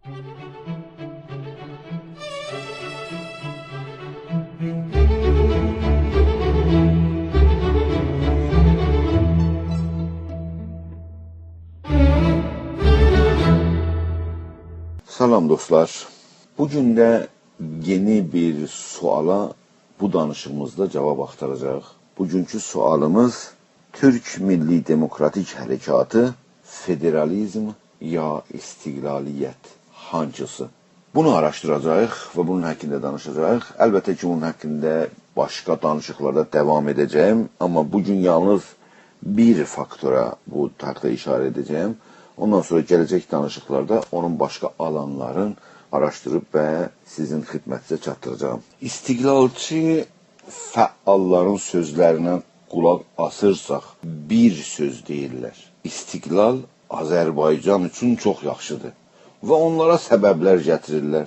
Salam dostlar. Bugün de yeni bir suala bu danışığımızda cevap aktaracağıq. Bugünkü sualımız Türk Milli Demokratik Hərəkatı federalizm ya istiqlaliyyət hangisi? Bunu araşdıracağıq və bunun haqqında danışacağıq. Əlbəttə ki, bunun haqqında başqa danışıqlarda devam edəcəyim, amma bugün yalnız bir faktora bu haqda işarə edəcəyim. Ondan sonra gələcək danışıqlarda onun başqa alanların araşdırıb və sizin xidmətinizə çatdıracağım. İstiqlalçı fəalların sözlərinə qulaq asırsaq bir söz deyirlər. İstiqlal Azərbaycan üçün çox yaxşıdır və onlara səbəblər gətirirlər.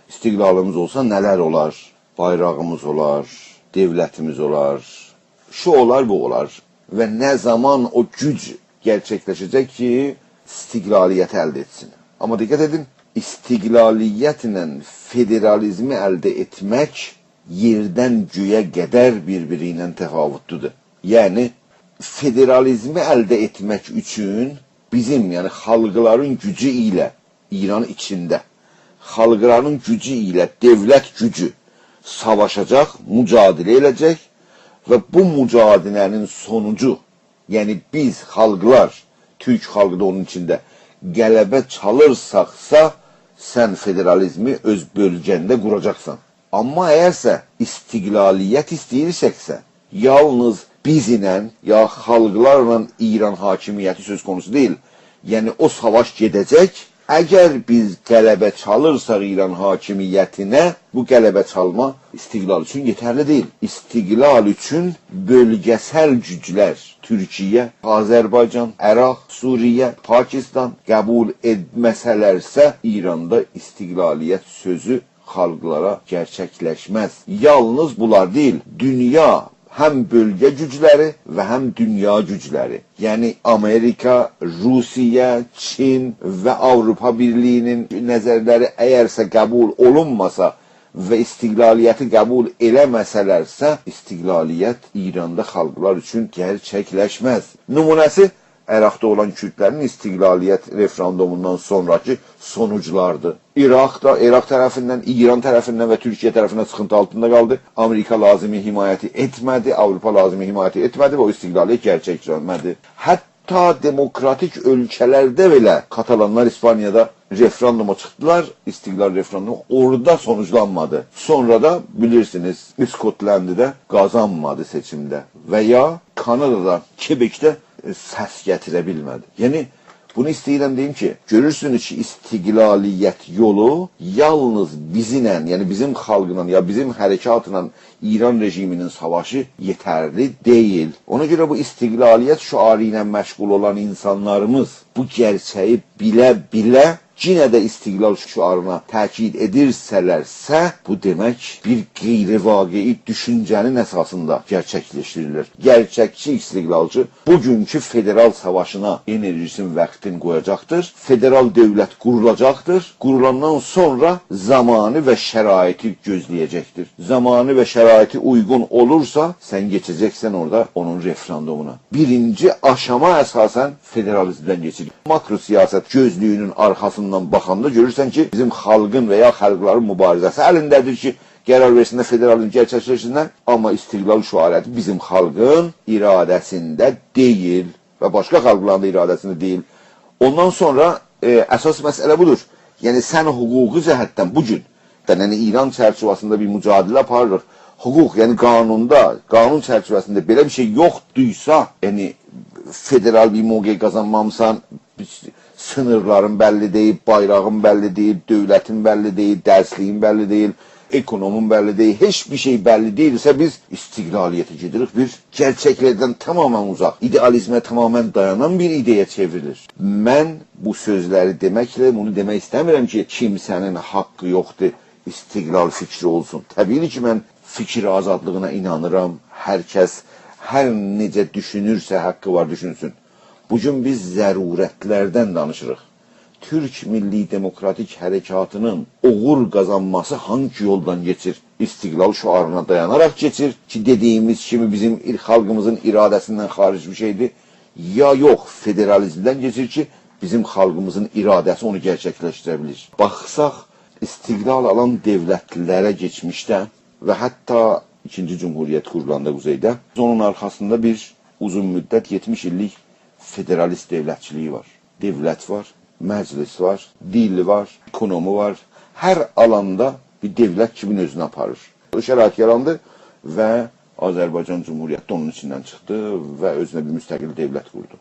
İstiqlalımız olsa nələr olar? Bayrağımız olar, devlətimiz olar, şu olar, bu olar və nə zaman o güc gerçəkləşəcək ki, istiqlaliyyəti əldə etsin. Amma diqqət edin, istiqlaliyyətlə federalizmi əldə etmək yerdən göyə qədər bir-biri ilə təfavütludur. Yəni, federalizmi əldə etmək üçün bizim, yəni xalqların gücü ilə, İran içində, xalqların gücü ilə devlət gücü savaşacaq, mücadilə edəcək və bu mücadilənin sonucu, yəni biz xalqlar, Türk xalqı da onun içində qələbə çalırsaqsa, sən federalizmi öz bölgəndə quracaqsan. Amma əgərsə istiqlaliyyət istəyirsəksə, yalnız biz ilə, ya xalqlarla İran hakimiyyəti söz konusu deyil. Yəni o savaş gedəcək. Əgər biz qələbə çalırsaq İran hakimiyyətinə, bu qələbə çalma istiqlal üçün yetərli deyil. İstiqlal üçün bölgəsəl güclər, Türkiyə, Azərbaycan, Əraq, Suriyə, Pakistan qəbul etməsələrsə, İranda istiqlaliyyət sözü xalqlara gerçəkləşməz. Yalnız bunlar deyil, dünya həm bölgə gücləri və həm dünya gücləri. Yəni Amerika, Rusiya, Çin və Avropa Birliyinin nəzərləri əgərsə qəbul olunmasa və istiqlaliyyəti qəbul eləməsələrsə, istiqlaliyyət İranda xalqlar üçün gerçəkləşməz. Nümunəsi Əraqda olan Kürdlərin istiqlaliyyət referendumundan sonraki sonuclardır. İraq tərəfindən, İran tərəfindən və Türkiyə tərəfindən sıxıntı altında qaldı. Amerika lazımi himayəti etmədi, Avropa lazımi himayəti etmədi və o istiqlaliyyət gerçəkləşmədi. Hətta demokratik ölkələrdə belə Katalanlar İspaniyada referenduma çıxdılar, istiqlal referendumu orada sonuclanmadı. Sonra da bilirsiniz, İskotlandidə qazanmadı seçimdə və ya Kanadada, Quebecdə səs gətirə bilmədi. Yəni, bunu istəyirəm deyim ki, görürsünüz ki, istiqlaliyyət yolu yalnız bizimlə, yəni bizim xalqla, ya bizim hərəkatla İran rejiminin savaşı yetərli deyil. Ona görə bu istiqlaliyyət şüarı ilə məşğul olan insanlarımız bu gerçəyi bilə-bilə yenə də istiqlal şüarına təkid edirsələrsə, bu demək bir qeyri-vaqei düşüncənin əsasında gerçəkləşdirilir. Gerçəkçi istiqlalcı bugünkü federal savaşına enerjisini, vaxtini qoyacaqdır. Federal dövlət qurulacaqdır. Qurulandan sonra zamanı və şəraiti gözləyəcəkdir. Zamanı və şəraiti uyğun olursa, sən geçəcəksən orada onun referendumuna. Birinci aşama əsasən federalizmdən geçir. Makro siyasət gözlüyünün arxasında baxanda görürsən ki, bizim xalqın və ya xalqların mübarizəsi əlindədir ki, qərar versinlər federalizm gerçəkləşsinlər, amma istiqlal şüarəti bizim xalqın iradəsində deyil və başqa xalqların da iradəsində deyil. Ondan sonra əsas məsələ budur. Yəni, sən hüquqi cəhətdən bugün, yəni İran çərçivəsində bir mücadilə aparırıq, hüquq, yəni qanun çərçivəsində belə bir şey yoxduysa, yəni federal bir mövqe qazanmamısan, sınırların bəlli deyil, bayrağın bəlli deyil, dövlətin bəlli deyil, dərsliyin bəlli deyil, ekonomun bəlli deyil, heç bir şey bəlli deyilsə biz istiqlaliyyətə gedirik, bir gerçəklərdən tamamən uzaq, idealizmə tamamən dayanan bir ideyə çevrilir. Mən bu sözləri deməklə bunu demək istəmirəm ki, kimsənin haqqı yoxdur, istiqlal fikri olsun. Təbii ki, mən fikir azadlığına inanıram, hər kəs hər necə düşünürsə haqqı var düşünsün. Bugün biz zərurətlərdən danışırıq. Türk Milli Demokratik Hərəkatının uğur qazanması hangi yoldan geçir? İstiqlal şuarına dayanarak geçir ki dediğimiz kimi bizim xalqımızın iradəsindən xaric bir şeydir. Ya yox, federalizmdən geçir ki bizim xalqımızın iradəsi onu gerçəkləşdirə bilir. Baxsaq, istiqlal alan devletlərə geçmişdə və hətta İkinci Cumhuriyet kurulanda Quzeydə, onun arxasında bir uzun müddət 70 illik federalist devletçiliği var. Devlet var, məclis var, dil var, ekonomi var. Hər alanda bir devlet kimin özünə aparır. O şərait yarandı və Azərbaycan Cumhuriyyəti onun içindən çıxdı və özünə bir müstəqil devlet qurdu.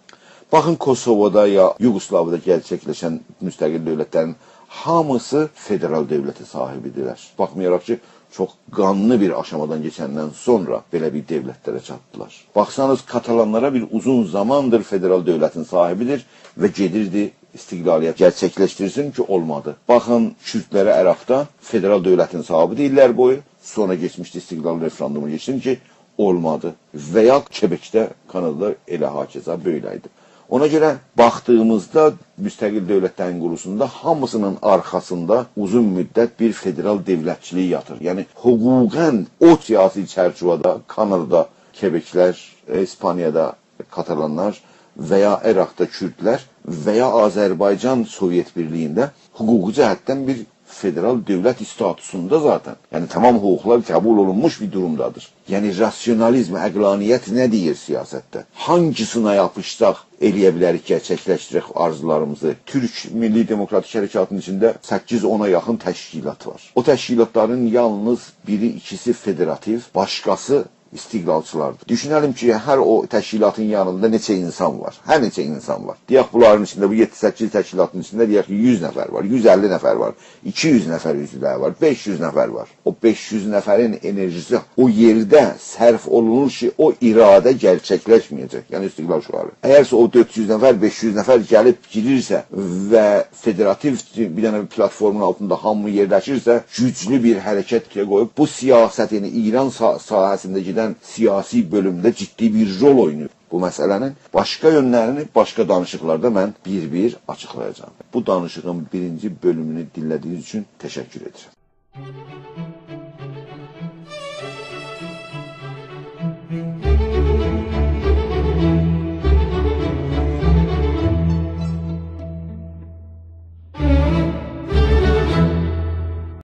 Baxın Kosovada ya Yugoslaviyada gerçəkləşən müstəqil devletlərin hamısı federal devlete sahibidirlər. Baxmayaraq ki, çox qanlı bir aşamadan geçəndən sonra belə bir devletlere çatdılar. Baxsanız Katalanlara bir uzun zamandır federal devletin sahibidir və gedirdi istiqlaliyyət gerçəkləşdirsin ki olmadı. Baxın Kürtlərə Əraqda federal devletin sahibi deyirlər boyu, sonra geçmişdi istiqlal referandumu geçsin ki olmadı. Və ya Quebecdə, Kanadada elə hakeza böyləydi. Ona görə baxdığımızda müstəqil dövlətlərin quruluşunda hamısının arxasında uzun müddət bir federal devletçiliği yatır. Yəni hüquqən o siyasi çərçivədə Kanadada Quebeclər, İspaniyada Katalanlar və ya Əraqda Kürtlər və ya Azərbaycan Sovyet Birliyində hüquqi cəhətdən bir federal devlet statusunda zaten. Yani tamam hukuklar kabul olunmuş bir durumdadır. Yani rasyonalizm, əqlaniyyət nə deyir siyasette? Hangisine yapışsaq eləyə bilərik, gerçəkləşdirək arzularımızı? Türk Milli Demokratik Hərəkatının içində 8-10'a yaxın təşkilat var. O təşkilatların yalnız biri, ikisi federativ, başqası istiqlalçılardır. Düşünelim ki, hər o təşkilatın yanında neçə insan var? Hər neçə insan var. Deyək bunların içində, bu 7-8 təşkilatın içində deyək ki, 100 nəfər var, 150 nəfər var, 200 nəfər üzvləri var, 500 nəfər var. O 500 nəfərin enerjisi o yerdə sərf olunur ki, o iradə gerçəkləşməyəcək. Yəni istiqlal şuarı. Əgərsə o 400 nəfər, 500 nəfər gəlib girirsə və federativ bir dənə platformun altında hamı yerləşirsə, güclü bir hərəkət qoyub bu siyasət, yəni İran sahəsində gedən siyasi bölümdə ciddi bir rol oynuyor. Bu məsələnin başqa yönlərini başqa danışıqlarda mən bir-bir açıqlayacağım. Bu danışığın birinci bölümünü dinlədiyiniz üçün təşəkkür edirəm.